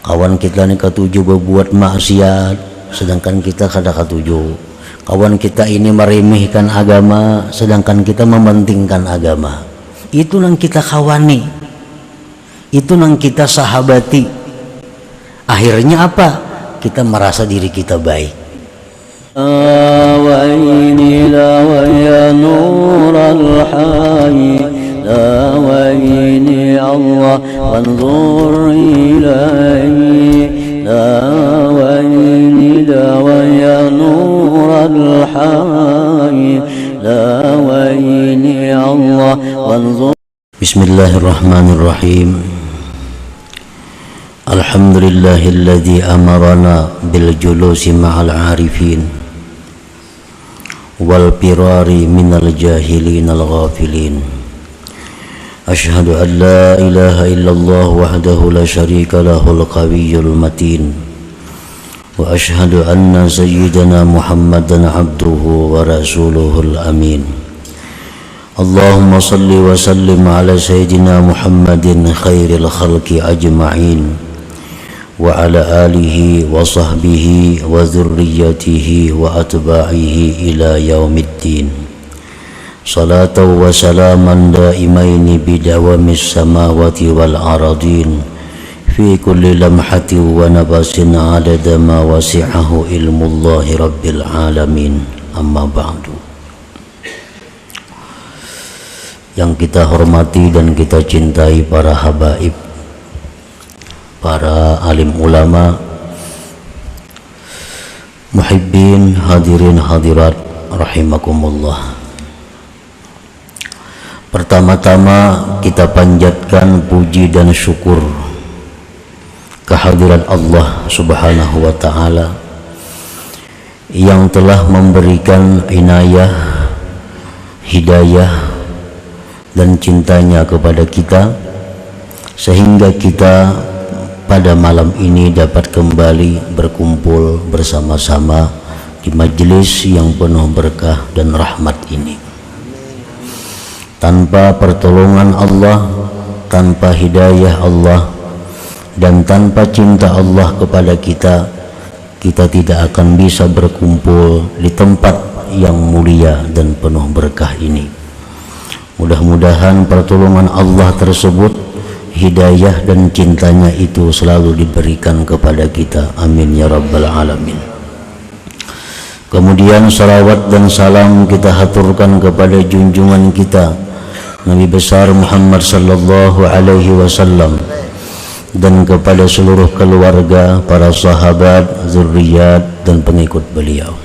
Kawan kita ini ketujuh berbuat maksiat, sedangkan kita kada ketujuh. Kawan kita ini meremehkan agama, sedangkan kita mementingkan agama. Itu nang kita kawani, itu nang kita sahabati. Akhirnya apa? Kita merasa diri kita baik. وإني لويا نور الحي لا وإني الله وانظر إلي لا وإني لويا نور الحي لا وإني الله وانظر. Bismillahirrahmanirrahim. Alhamdulillahilladzi amarana bil julusi ma'al arifin wal firari minal jahilin al ghafilin. Ashhadu an la ilaha illallah wahdahu la syarika lahul qawiyyul matin wa ashhadu anna sayyidana Muhammadan abduhu wa rasuluhul amin. Allahumma salli wa sallim ala sayyidina Muhammadin khairil khalqi ajma'in wa ala alihi wa sahbihi wa dhurriyyatihi wa atba'ihi ila yaumiddin. Salatan wa salaman daimaini bidawamis samawati wal aradin fi kulli lamhatin wa nabasin adada ma wasi'ahu ilmullahi rabbil alamin. Amma ba'du. Yang kita hormati dan kita cintai para habaib, para alim ulama, muhibbin, hadirin hadirat rahimakumullah. Pertama-tama kita panjatkan puji dan syukur kehadirat Allah Subhanahu wa ta'ala yang telah memberikan inayah, hidayah dan cintanya kepada kita, sehingga kita pada malam ini dapat kembali berkumpul bersama-sama di majelis yang penuh berkah dan rahmat ini. Tanpa pertolongan Allah, tanpa hidayah Allah, dan tanpa cinta Allah kepada kita, kita tidak akan bisa berkumpul di tempat yang mulia dan penuh berkah ini. Mudah-mudahan pertolongan Allah tersebut, hidayah dan cintanya itu selalu diberikan kepada kita. Amin ya rabbal alamin. Kemudian salawat dan salam kita haturkan kepada junjungan kita Nabi besar Muhammad sallallahu alaihi wasallam dan kepada seluruh keluarga, para sahabat, zuriat dan pengikut beliau.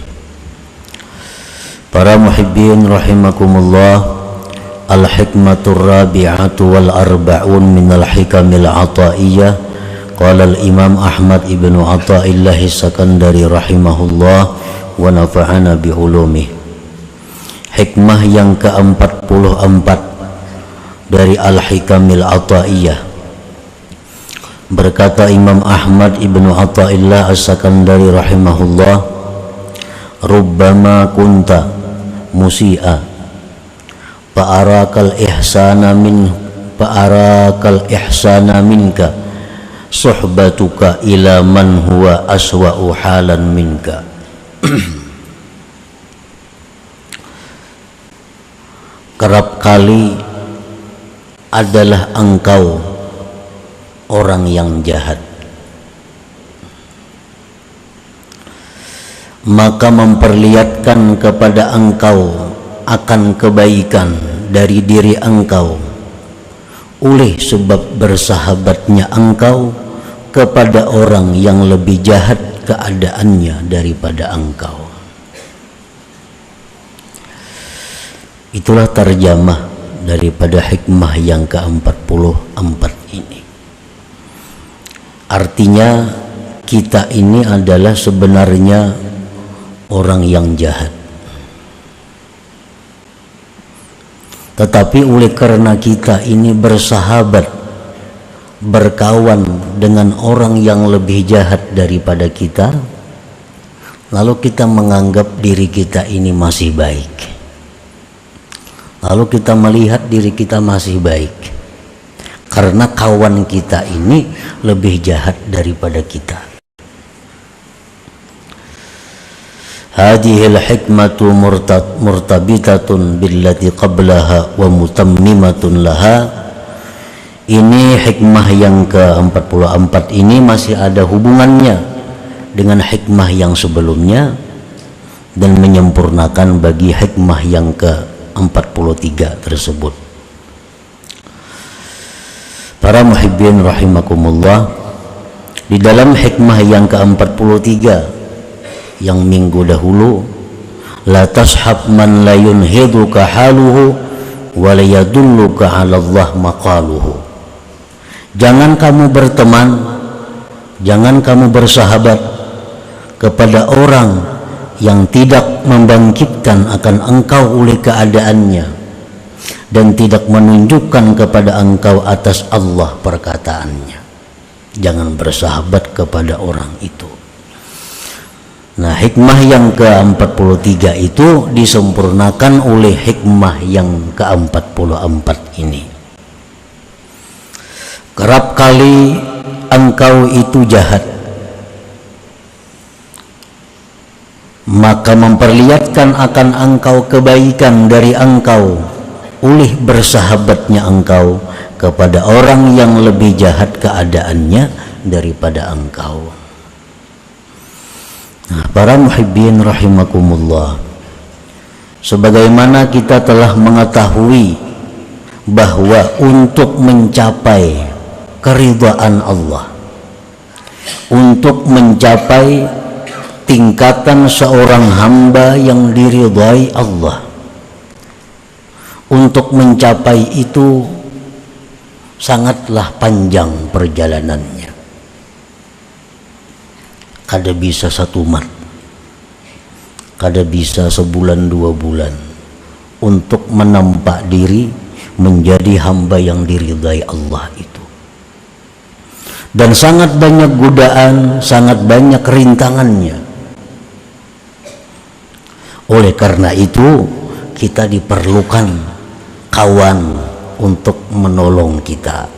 Para muhibbin rahimakumullah, al-hikmatur rabi'atu wal arba'un minal hikamil ataiyah. Qala al-imam Ahmad ibnu Athaillah As-Sakandari rahimahullah wa nafa'ana bi'ulumih. Hikmah yang ke-44 dari al-hikamil ataiyah. Berkata Imam Ahmad ibnu Athaillah As-Sakandari rahimahullah, rubbama kunta musi'a fa'arakal ihsana minka suhbatuka ila man huwa aswa'u halan minka. Kerap kali adalah engkau orang yang jahat, maka memperlihatkan kepada engkau akan kebaikan dari diri engkau oleh sebab bersahabatnya engkau kepada orang yang lebih jahat keadaannya daripada engkau. Itulah terjemah daripada hikmah yang ke-44 ini. Artinya kita ini adalah sebenarnya orang yang jahat, tetapi oleh karena kita ini bersahabat, berkawan dengan orang yang lebih jahat daripada kita, lalu kita menganggap diri kita ini masih baik, lalu kita melihat diri kita masih baik. karena kawan kita ini lebih jahat daripada kita. Hadhil hikmatu murtabitatun billati qablaha wa mutammimatun laha. Ini hikmah yang ke-44 ini masih ada hubungannya dengan hikmah yang sebelumnya dan menyempurnakan bagi hikmah yang ke-43 tersebut. Para muhibbin rahimakumullah, di dalam hikmah yang ke-43 yang minggu dahulu, la tashab man la yunhiduka haluhu wa la yadulluka 'ala Allah maqaluhu. Jangan kamu berteman, jangan kamu bersahabat kepada orang yang tidak membangkitkan akan engkau oleh keadaannya dan tidak menunjukkan kepada engkau atas Allah perkataannya. Jangan bersahabat kepada orang itu. Nah, hikmah yang ke-43 itu disempurnakan oleh hikmah yang ke-44 ini. Kerap kali engkau itu jahat, maka memperlihatkan akan engkau kebaikan dari engkau oleh bersahabatnya engkau kepada orang yang lebih jahat keadaannya daripada engkau. Nah, para muhibbin rahimakumullah, sebagaimana kita telah mengetahui bahwa untuk mencapai keridhaan Allah, untuk mencapai tingkatan seorang hamba yang diridhai Allah, untuk mencapai itu sangatlah panjang perjalanannya. Kada bisa 1 mat, kada bisa sebulan 2 bulan untuk menempa diri menjadi hamba yang diridhai Allah itu. Dan sangat banyak godaan, sangat banyak rintangannya. Oleh karena itu kita diperlukan kawan untuk menolong kita,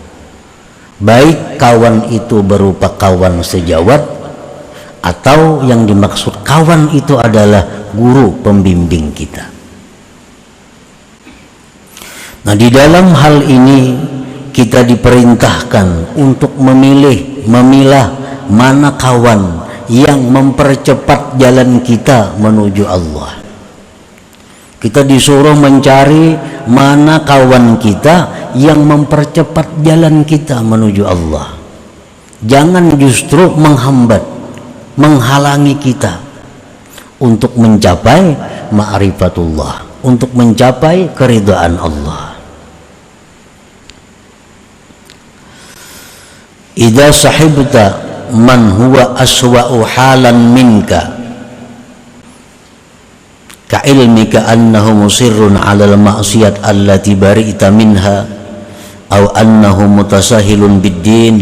baik kawan itu berupa kawan sejawat atau yang dimaksud kawan itu adalah guru pembimbing kita. Nah, di dalam hal ini kita diperintahkan untuk memilah mana kawan yang mempercepat jalan kita menuju Allah. Kita disuruh mencari mana kawan kita yang mempercepat jalan kita menuju Allah. Jangan justru menghambat, menghalangi kita untuk mencapai ma'rifatullah, untuk mencapai keridhaan Allah. Idza sahibta man huwa aswa'u halan minka ka'ilmika annahu musirrun 'alal ma'siyat allati bari'ta minha aw annahu mutasahilun bid-din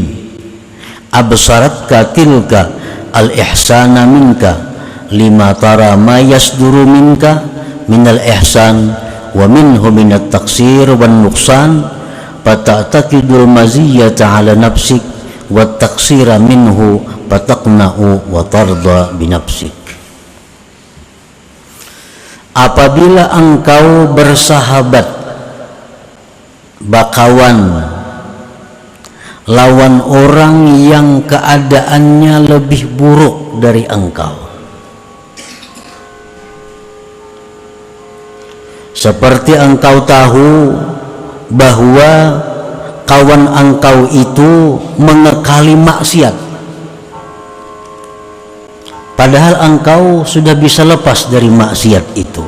absaratka tilka al-ihsana minka lima tara ma yasduru minka minal ihsan wa minhu minat taqsir wan nuqsan fata'taqidul maziyata 'ala nafsik wat taqsira minhu fataqna'u wa tarda binafsik. Apabila engkau bersahabat, bakawan, lawan orang yang keadaannya lebih buruk dari engkau, seperti engkau tahu bahwa kawan engkau itu mengekali maksiat, padahal engkau sudah bisa lepas dari maksiat itu.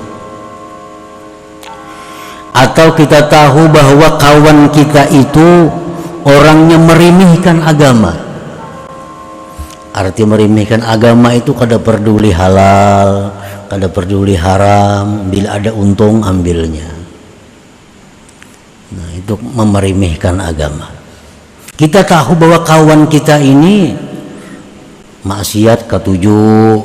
Atau kita tahu bahwa kawan kita itu orangnya meremehkan agama. Arti meremehkan agama itu kada peduli halal, kada peduli haram, bila ada untung ambilnya. Nah, itu meremehkan agama. Kita tahu bahwa kawan kita ini maksiat ketujuh,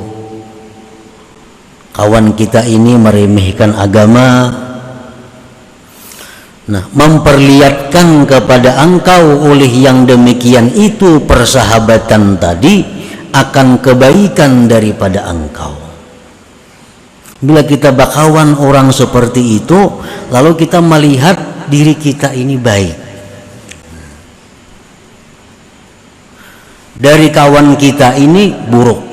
kawan kita ini meremehkan agama, Nah, memperlihatkan kepada engkau oleh yang demikian itu persahabatan tadi akan kebaikan daripada engkau. Bila kita bakawan orang seperti itu, lalu kita melihat diri kita ini baik. Dari kawan kita ini buruk,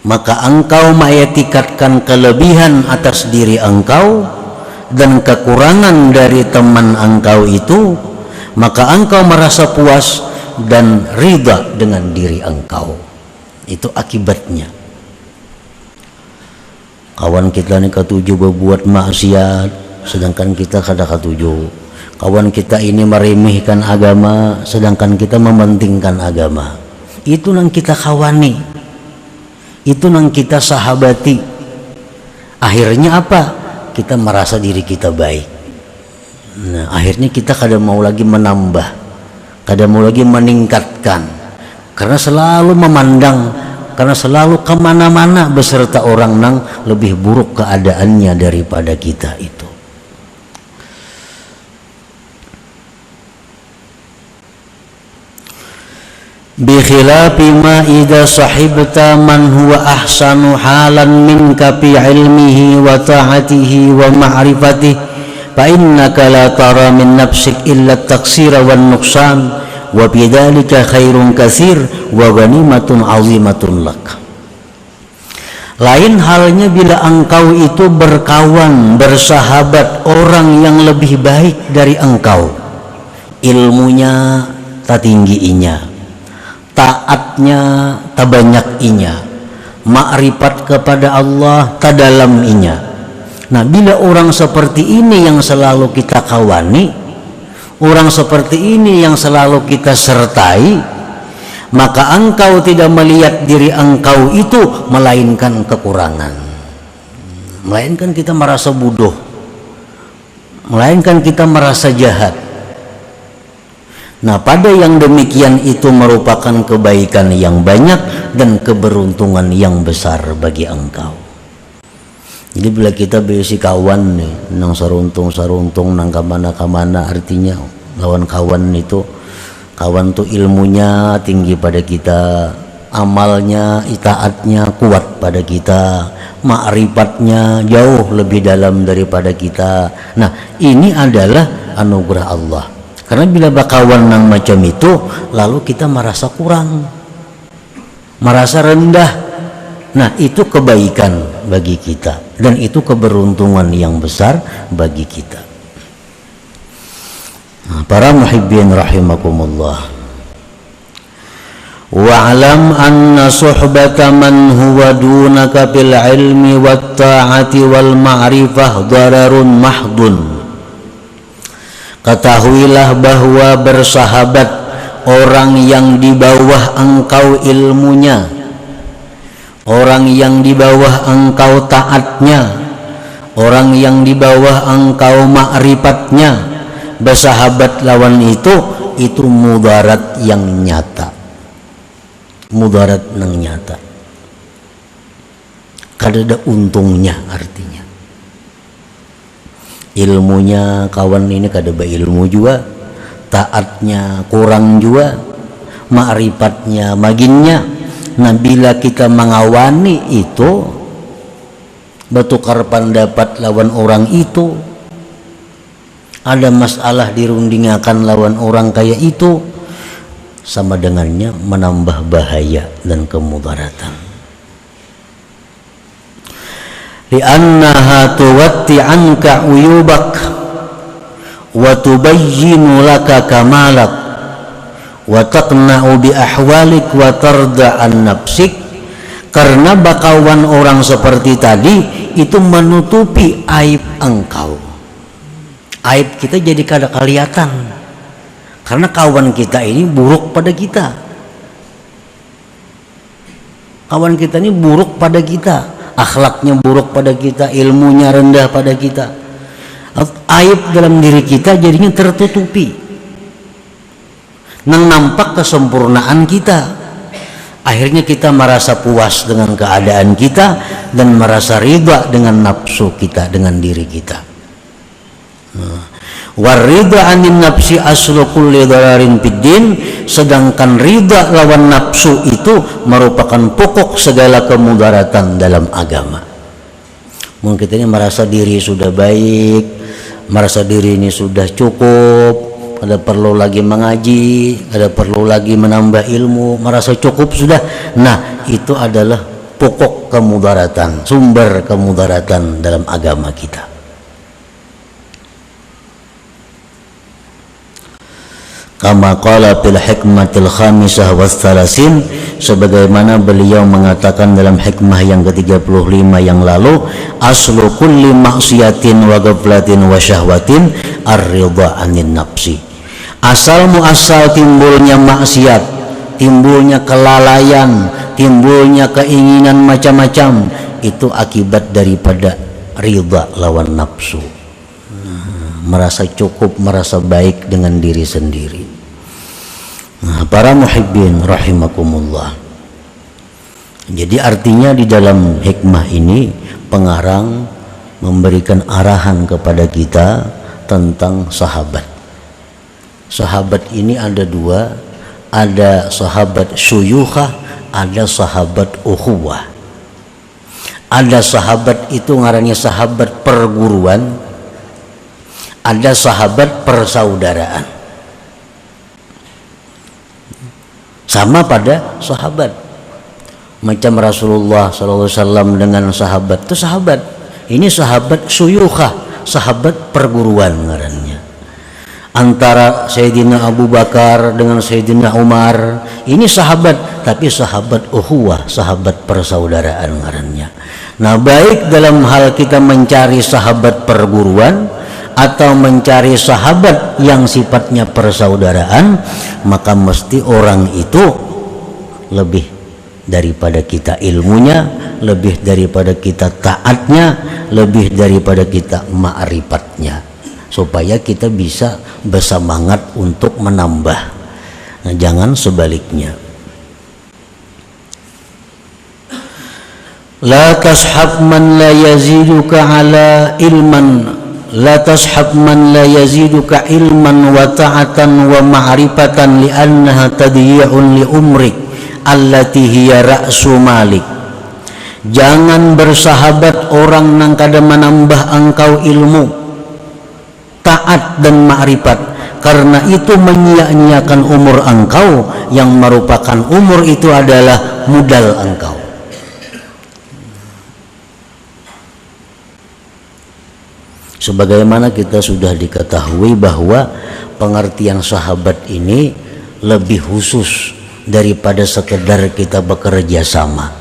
maka engkau mengetikatkan kelebihan atas diri engkau dan kekurangan dari teman engkau itu, maka engkau merasa puas dan ridha dengan diri engkau. Itu akibatnya. Kawan kita ini ketujuh berbuat maksiat, sedangkan kita kada ketujuh. Kawan kita ini meremehkan agama, sedangkan kita mementingkan agama. Itu nang kita kawani, itu nang kita sahabati. Akhirnya apa? Kita merasa diri kita baik. Nah, akhirnya kita kada mau lagi menambah, kada mau lagi meningkatkan, karena selalu memandang, karena selalu kemana-mana beserta orang nang lebih buruk keadaannya daripada kita itu. Bikhilafi ma idza sahibta man huwa ahsanu halan minka fi ilmihi wa ta'atihi wa ma'rifatihi fa innaka la tara min nafsik illa at-taqsira wan nuqsan wa bidzalika khairun katsir wa ghanimatun 'azimatun lak. Lain halnya bila engkau itu berkawan, bersahabat orang yang lebih baik dari engkau, ilmunya tak tinggiinya, taatnya tak banyakinya, makrifat kepada Allah tak dalaminya. Nah, bila orang seperti ini yang selalu kita kawani, orang seperti ini yang selalu kita sertai, maka engkau tidak melihat diri engkau itu melainkan kekurangan, melainkan kita merasa bodoh, melainkan kita merasa jahat. Nah, pada yang demikian itu merupakan kebaikan yang banyak dan keberuntungan yang besar bagi engkau. Jadi bila kita berisi kawan nih, nang saruntung nang kamana, artinya lawan kawan itu, kawan tuh ilmunya tinggi pada kita, amalnya, itaatnya kuat pada kita, makrifatnya jauh lebih dalam daripada kita. Nah, ini adalah anugerah Allah. Karena bila bakawan nang macam itu, lalu kita merasa kurang, merasa rendah. Nah, itu kebaikan bagi kita dan itu keberuntungan yang besar bagi kita. Nah, para muhibbin rahimakumullah, wa'lam anna suhbata man huwa dunaka bil ilmi wat ta'ati wal ma'rifah dararun mahdun. Ketahuilah bahwa bersahabat orang yang di bawah engkau ilmunya, orang yang di bawah engkau taatnya, orang yang di bawah engkau ma'rifatnya, bersahabat lawan itu mudarat yang nyata, mudarat yang nyata, kada ada untungnya. Artinya ilmunya kawan ini kada berilmu juga, taatnya kurang juga, ma'rifatnya maginnya. Nah, bila kita mengawani itu, bertukar pendapat lawan orang itu, ada masalah dirundingakan lawan orang kayak itu, sama dengannya menambah bahaya dan kemudaratan. Li'annaha tuwatti anka uyubak wa tubayyinu laka kamalak wa taqna'u bi ahwalik wa tarda an nafsik. Karena bakawan orang seperti tadi itu menutupi aib engkau, aib kita jadi kada kelihatan, karena kawan kita ini buruk pada kita, kawan kita ini buruk pada kita, akhlaknya buruk pada kita, ilmunya rendah pada kita, aib dalam diri kita jadinya tertutupi, nang nampak kesempurnaan kita. Akhirnya kita merasa puas dengan keadaan kita dan merasa ridha dengan nafsu kita, dengan diri kita. Waridha anin nafsi aslu kulli dhararin fiddin, sedangkan ridha lawan nafsu itu merupakan pokok segala kemudaratan dalam agama. Mungkin kita ini merasa diri sudah baik, merasa diri ini sudah cukup, ada perlu lagi mengaji, ada perlu lagi menambah ilmu, merasa cukup sudah. Nah, itu adalah pokok kemudaratan, sumber kemudaratan dalam agama kita. Kama qala fil hikmatil khamisah was thalasin, sebagaimana beliau mengatakan dalam hikmah yang ke-35 yang lalu, aslu kulli maksiatin wa ghaflatin wa syahwatin ar-ridha anin nafsi. Asal muasal timbulnya maksiat, timbulnya kelalaian, timbulnya keinginan macam-macam, itu akibat daripada ridha lawan nafsu. Merasa cukup, merasa baik dengan diri sendiri. Nah, para muhibbin rahimakumullah. Jadi artinya di dalam hikmah ini pengarang memberikan arahan kepada kita tentang sahabat. Sahabat ini ada dua, ada sahabat syuyukhah, ada sahabat ukhuwah. Ada sahabat itu ngarannya sahabat perguruan, ada sahabat persaudaraan. Sama pada sahabat, macam Rasulullah SAW dengan sahabat itu sahabat. Ini sahabat syuyukhah, sahabat perguruan ngarannya. Antara Sayyidina Abu Bakar dengan Sayyidina Umar, ini sahabat, tapi sahabat ukhuwah, sahabat persaudaraan ngarannya. Nah, baik dalam hal kita mencari sahabat perguruan atau mencari sahabat yang sifatnya persaudaraan, maka mesti orang itu lebih daripada kita ilmunya, lebih daripada kita taatnya, lebih daripada kita ma'rifatnya, supaya kita bisa bersemangat untuk menambah. Nah, jangan sebaliknya. La tashhab man la yaziduka ala ilman, la tashhab man la yaziduka ilman wa ta'atan wa ma'rifatan li'annaha tadyi'un li umrik allati hiya ra'su malik. Jangan bersahabat orang nang kada menambah engkau ilmu, taat dan ma'rifat, karena itu menyia-nyiakan umur engkau yang merupakan umur itu adalah modal engkau. Sebagaimana kita sudah diketahui bahwa pengertian sahabat ini lebih khusus daripada sekedar kita bekerja sama.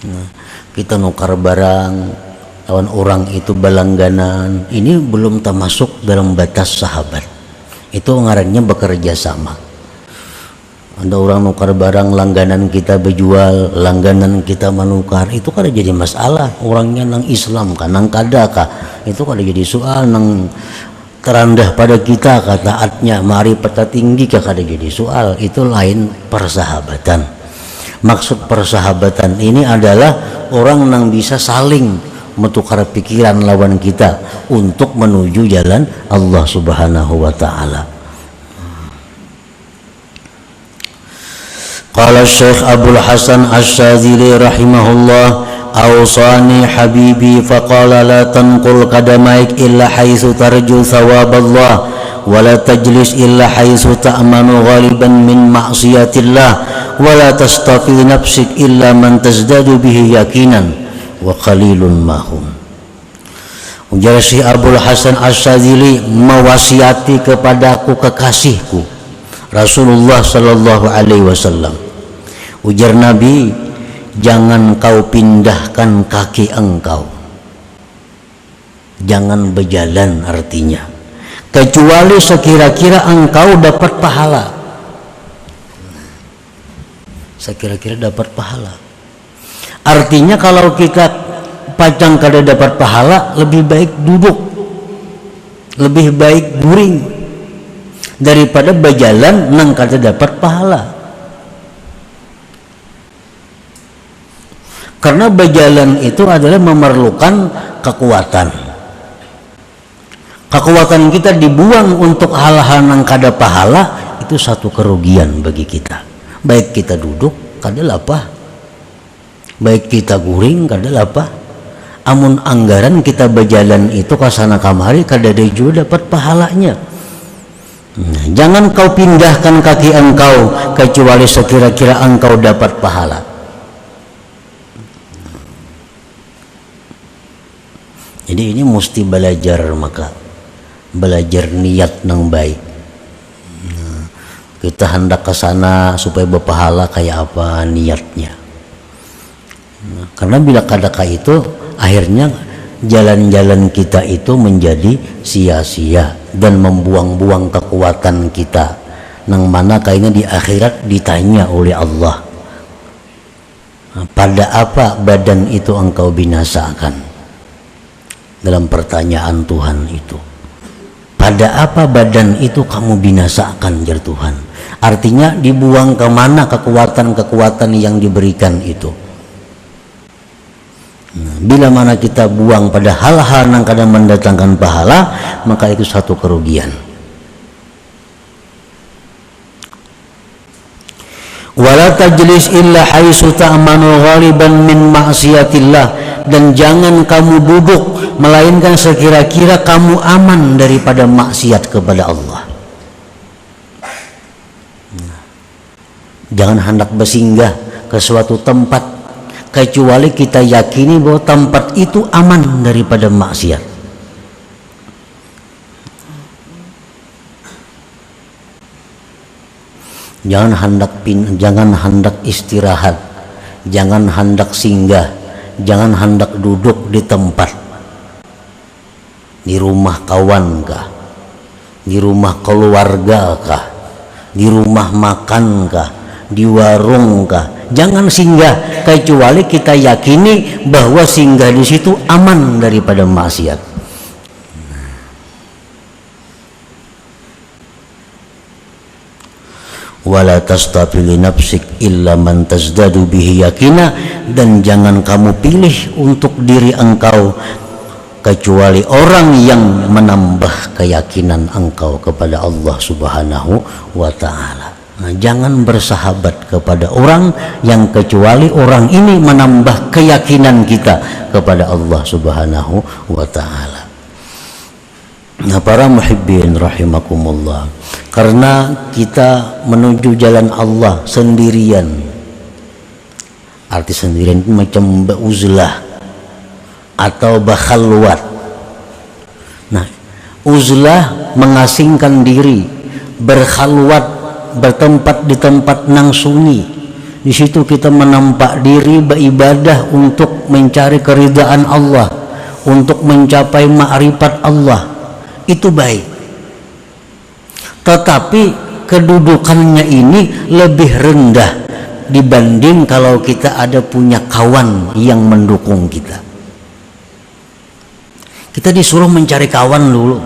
Nah, kita nukar barang lawan orang itu balangganan, ini belum termasuk dalam batas sahabat. Itu ngarannya bekerja sama. Ada orang nukar barang, langganan kita berjual, langganan kita menukar, itu kada jadi masalah. Orangnya nang Islam kan, nang kada kah, itu kada jadi soal. Nang terendah pada kita kah, taatnya ma'rifat tinggi kah, kada jadi soal. Itu lain persahabatan. Maksud persahabatan ini adalah orang nang bisa saling menukar pikiran lawan kita untuk menuju jalan Allah Subhanahu wa ta'ala. Qala Syekh Abdul Hasan Asy-Syadzili rahimahullah, awsani habibi faqala la tanqul qadamaik illa haitsu tarju thawaballah wa la tajlis illa haitsu ta'manu ghaliban min ma'siyatillah wa la tastafi nafsik illa man tazdadu bihi yaqinan wa qalilun mahum. Ujar Syekh Abdul Hasan Asy-Syadzili, mewasiati kepadaku kekasihku Rasulullah sallallahu alaihi wasallam. Ujar Nabi, jangan kau pindahkan kaki engkau, jangan berjalan, artinya kecuali sekira-kira engkau dapat pahala. Sekira-kira dapat pahala, artinya kalau kita pacang kada dapat pahala, lebih baik duduk, lebih baik guring daripada berjalan nang kada dapat pahala. Karena berjalan itu adalah memerlukan kekuatan. Kekuatan kita dibuang untuk hal-hal yang kada pahala, itu satu kerugian bagi kita. Baik kita duduk kada apa, baik kita guring kada apa. Amun anggaran kita berjalan itu kasana kamari kada ada juga dapat pahalanya. Nah, jangan kau pindahkan kaki engkau kecuali sekira-kira engkau dapat pahala. Jadi ini mesti belajar, maka belajar niat yang baik. Nah, kita hendak ke sana supaya berpahala kayak apa niatnya. Nah, karena bila kadaka itu akhirnya jalan-jalan kita itu menjadi sia-sia dan membuang-buang kekuatan kita, nang mana kayaknya di akhirat ditanya oleh Allah, pada apa badan itu engkau binasakan? Dalam pertanyaan Tuhan itu, pada apa badan itu kamu binasakan, jar Tuhan. Artinya dibuang kemana kekuatan-kekuatan yang diberikan itu. Nah, bila mana kita buang pada hal-hal yang kadang mendatangkan pahala, maka itu satu kerugian. Wala tajlis illa haitsu ta'manu ghaliban min ma'siyatillah, dan jangan kamu duduk melainkan sekira-kira kamu aman daripada maksiat kepada Allah. Jangan hendak bersinggah ke suatu tempat kecuali kita yakini bahwa tempat itu aman daripada maksiat. Jangan hendak istirahat, jangan hendak singgah, jangan hendak duduk di tempat, di rumah kawan kah, di rumah keluarga kah, di rumah makan kah, di warung kah. Jangan singgah kecuali kita yakini bahwa singgah di situ aman daripada maksiat. Wala tastafili nafsik illa man tazdadu bihi yakina, dan jangan kamu pilih untuk diri engkau kecuali orang yang menambah keyakinan engkau kepada Allah Subhanahu wa ta'ala. Nah, jangan bersahabat kepada orang yang kecuali orang ini menambah keyakinan kita kepada Allah Subhanahu wa ta'ala. Nah, para muhibbin rahimakumullah, karena kita menuju jalan Allah sendirian. Arti sendirian itu macam uzlah atau bakhalwat. Nah, uzlah mengasingkan diri, berkhalwat, bertempat di tempat nang sunyi. Di situ kita menampak diri beribadah untuk mencari keridhaan Allah, untuk mencapai ma'rifat Allah. Itu baik. Tetapi kedudukannya ini lebih rendah dibanding kalau kita ada punya kawan yang mendukung kita. Kita disuruh mencari kawan dulu,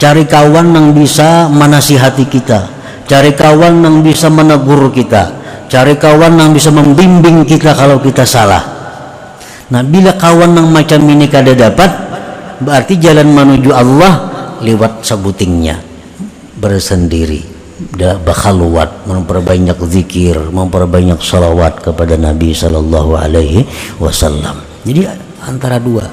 cari kawan yang bisa menasihati kita, cari kawan yang bisa menegur kita, cari kawan yang bisa membimbing kita kalau kita salah. Nah, bila kawan yang macam ini kada dapat, berarti jalan menuju Allah lewat sabutingnya, bersendiri, bakhalwat, memperbanyak zikir, memperbanyak salawat kepada Nabi sallallahu alaihi wasallam. Jadi antara dua.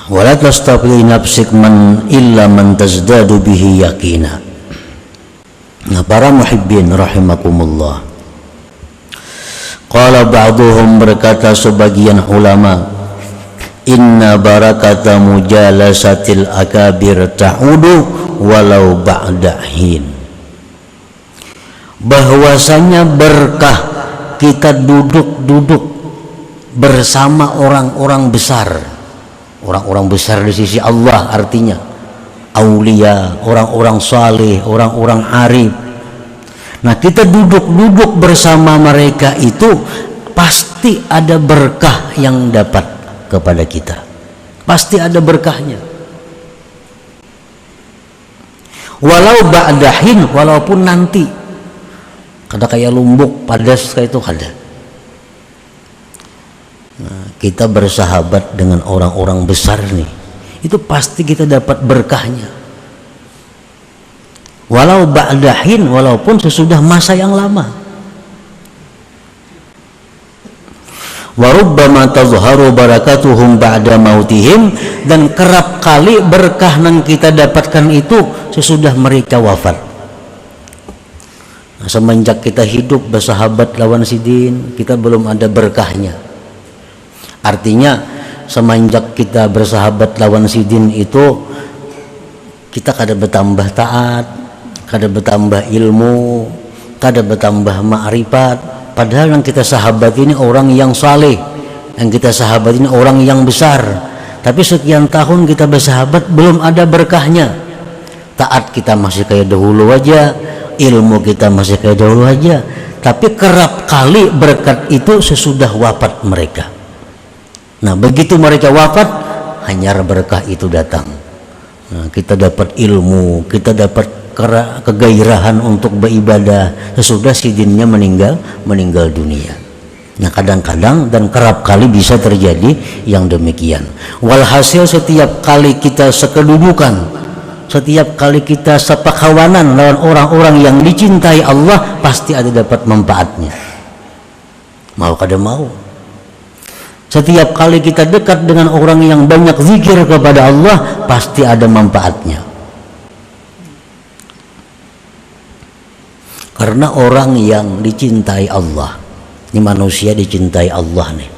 Wala tastafili nafsik man illa man tazdadu bihi yakina. Nah, para muhibbin rahimakumullah, qala ba'duhum, berkata sebagian ulama, inna barakata mujalasatil akabir ta'udu walau ba'da hin, bahwasanya berkah kita duduk-duduk bersama orang-orang besar. Orang-orang besar di sisi Allah artinya aulia, orang-orang saleh, orang-orang arif. Nah, kita duduk-duduk bersama mereka itu pasti ada berkah yang dapat kepada kita. Pasti ada berkahnya. walau ba'dahin, walaupun nanti. Kada kayak lumbuk padas kayak itu kada. Nah, kita bersahabat dengan orang-orang besar nih, itu pasti kita dapat berkahnya. Walau ba'dahin, walaupun sesudah masa yang lama. Wa rubbama tazharu barakatuhum ba'da mautihim, dan kerap kali berkah yang kita dapatkan itu sesudah mereka wafat. Nah, semenjak kita hidup bersahabat lawan sidin, kita belum ada berkahnya. Artinya semenjak kita bersahabat lawan sidin itu kita kada bertambah taat, kada bertambah ilmu, kada bertambah ma'rifat. Padahal yang kita sahabat ini orang yang saleh, yang kita sahabat ini orang yang besar. Tapi sekian tahun kita bersahabat belum ada berkahnya. Taat kita masih kayak dahulu aja, ilmu kita masih kayak dahulu aja. Tapi kerap kali berkat itu sesudah wafat mereka. Nah, begitu mereka wafat, hanya berkah itu datang. Nah, kita dapat ilmu, kita dapat kegairahan untuk beribadah sesudah sidinnya meninggal dunia. Nah, kadang-kadang dan kerap kali bisa terjadi yang demikian. Walhasil setiap kali kita sekedudukan, setiap kali kita sepakawanan lawan orang-orang yang dicintai Allah, pasti ada dapat manfaatnya. Mau kada mau. Setiap kali kita dekat dengan orang yang banyak zikir kepada Allah, pasti ada manfaatnya. Karena orang yang dicintai Allah, ini manusia dicintai Allah nih,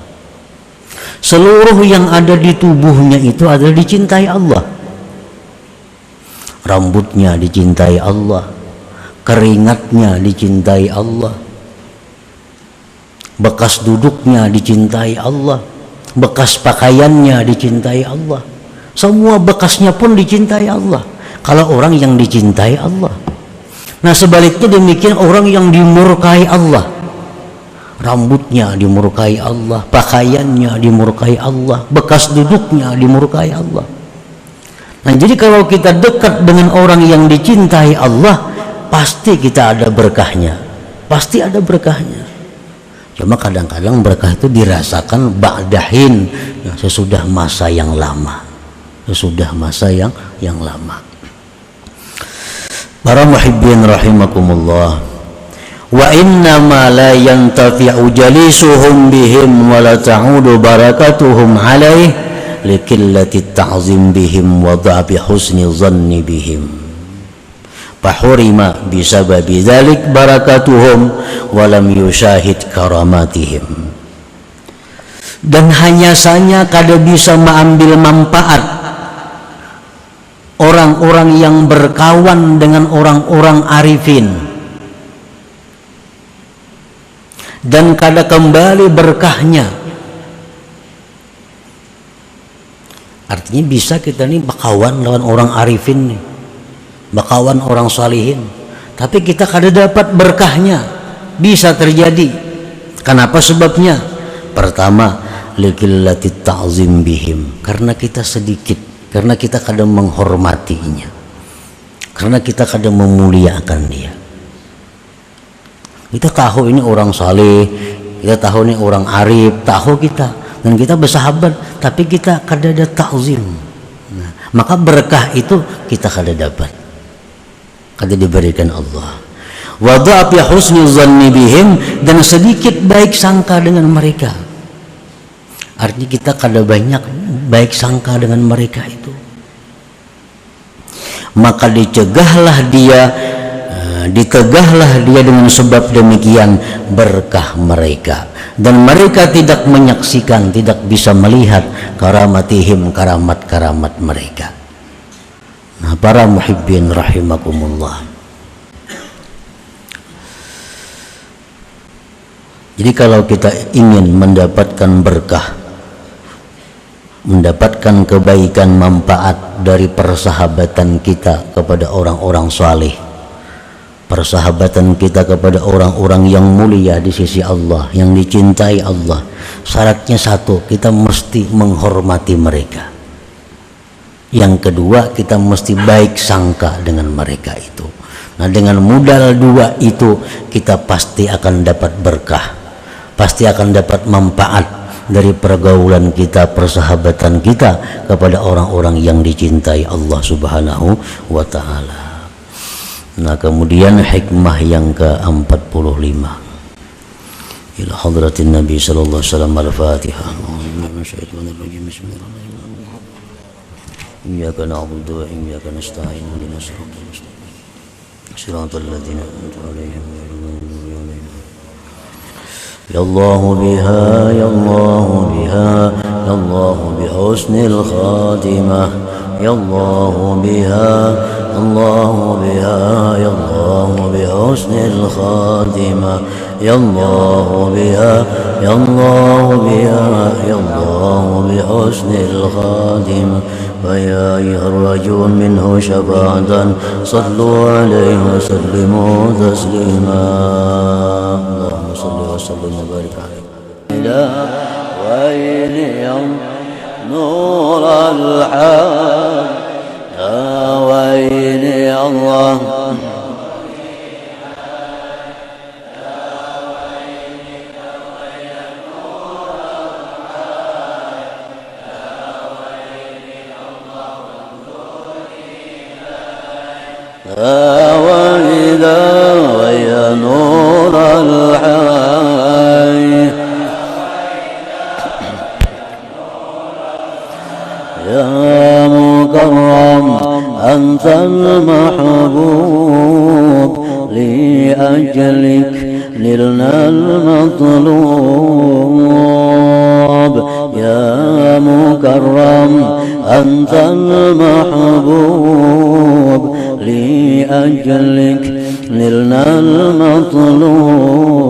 seluruh yang ada di tubuhnya itu adalah dicintai Allah. Rambutnya dicintai Allah, keringatnya dicintai Allah, bekas duduknya dicintai Allah, bekas pakaiannya dicintai Allah, semua bekasnya pun dicintai Allah. Kalau orang yang dicintai Allah. Nah, sebaliknya demikian orang yang dimurkai Allah, rambutnya dimurkai Allah, pakaiannya dimurkai Allah, bekas duduknya dimurkai Allah. Nah, jadi kalau kita dekat dengan orang yang dicintai Allah, pasti kita ada berkahnya, pasti ada berkahnya. Cuma kadang-kadang berkah itu dirasakan ba'dahin, sesudah masa yang lama, sesudah masa yang lama. Para muhibbin rahimakumullah, wa innama la yantafi'u jalisuhum bihim wa la ta'udu barakatuhum alaih likillati ta'zim bihim wa dha'fi husni dhanni bihim fahurima bisababi dhalik barakatuhum wa lam yushahid karamatihim. Dan hanya saja kada bisa mengambil manfaat orang-orang yang berkawan dengan orang-orang arifin, dan kada kembali berkahnya. Artinya bisa kita nih berkawan lawan orang arifin nih, berkawan orang salihin, tapi kita kada dapat berkahnya. Bisa terjadi. Kenapa sebabnya? Pertama, likillati ta'zim bihim, karena kita sedikit, karena kita kadang menghormatinya, karena kita kadang memuliakan dia. Kita tahu ini orang saleh, kita tahu ini orang arif, tahu kita, dan kita bersahabat, tapi kita kadang ada ta'zim. Nah, maka berkah itu kita kadang dapat, kadang diberikan Allah. Wa dha'fi husni dhanni bihim, dan sedikit baik sangka dengan mereka. Artinya kita kada banyak baik sangka dengan mereka itu. Maka ditegahlah dia dengan sebab demikian berkah mereka, dan mereka tidak menyaksikan, tidak bisa melihat karamatihim, karamat-karamat mereka. Nah, para muhibbin rahimakumullah, jadi kalau kita ingin mendapatkan berkah, mendapatkan kebaikan, manfaat dari persahabatan kita kepada orang-orang saleh, persahabatan kita kepada orang-orang yang mulia di sisi Allah, yang dicintai Allah, syaratnya satu, kita mesti menghormati mereka. Yang kedua, kita mesti baik sangka dengan mereka itu. Nah, dengan modal dua itu kita pasti akan dapat berkah, pasti akan dapat manfaat dari pergaulan kita, persahabatan kita kepada orang-orang yang dicintai Allah Subhanahu wa ta'ala. Nah, kemudian hikmah yang ke-45 ila hadratin Nabi sallallahu alaihi wasallam. Al-Fatihah. Iyyaka na'budu wa iyyaka nasta'in. Ihdinas siratal mustaqim. Siratal ladzina an'amta 'alaihim ghairil maghdubi 'alaihim. Ya Allah biha, ya Allah biha, ya Allah bihusnil khatimah. Ya Allah biha, Allah biha, ya Allah bihusnil khatimah. Ya Allah biha, ya Allah biha, ya Allah bihusnil khatimah. فيا أيها الرجل منه شفاعة صلوا عليه وسلموا تسليما. اللهم صل وسلم وبارك عليه. إلى ويل نور الحق يا ويل الله. وإذا ويا نور الحي يا مكرم أنت المحبوب لأجلك نلنا المطلوب. يا مكرم أنت المحبوب لأجلك نلنا المطلوب.